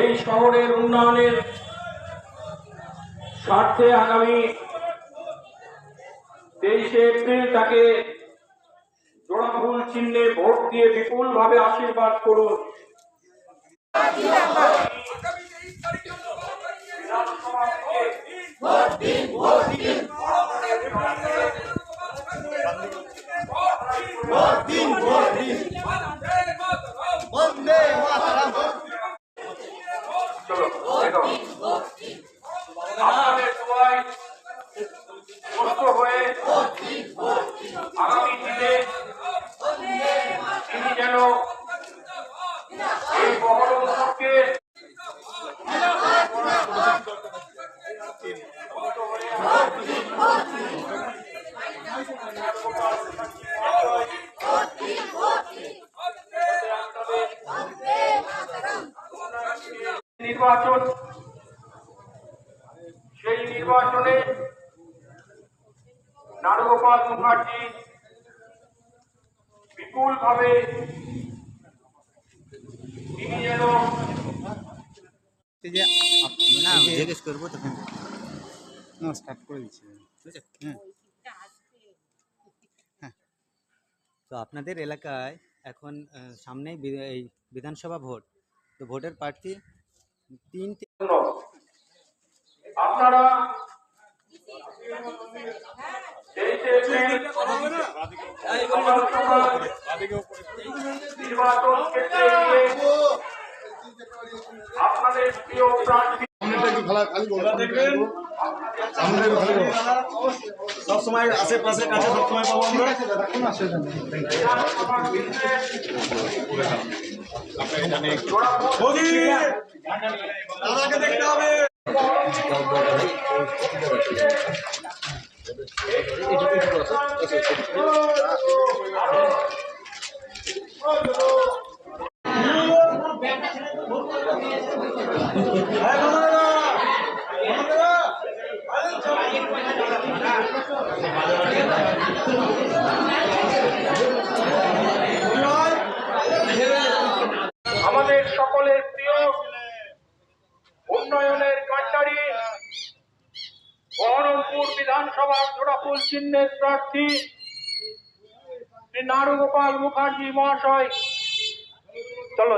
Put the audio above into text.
এই শহরের উন্নয়নের স্বার্থে আগামী 23শে এপ্রিল তাকে জোড়া ফুল চিহ্নে ভোট দিয়ে বিপুলভাবে আশীর্বাদ করুন। আপনাদের সবাই সুস্থ হয়ে আগামী দিনে তিনি যেন এই বহরমপুরকে নির্বাচন, সেই নির্বাচনে নারুগোপাল মুখার্জি বিপুলভাবে তিনি যেন জিজ্ঞেস করবো তখন স্টার্ট করে দিচ্ছি। তো আপনাদের এলাকায় এখন সামনেই এই বিধানসভা ভোট, তো ভোটের প্রার্থী তিনটি। আপনারা নির্বাচন ক্ষেত্রে আপনাদের প্রিয় প্রার্থী সবসময় আশেপাশে কাছে সবসময় পাবো আমরা। কোনো অসুবিধা নেই। দাদাকে দেখতে হবে। আমাদের সকলের প্রিয় উন্নয়নের কাণ্ডারি বহরমপুর বিধানসভার জোড়াফুল চিহ্নের প্রার্থী শ্রী নারুগোপাল মুখার্জি মহাশয়, চলো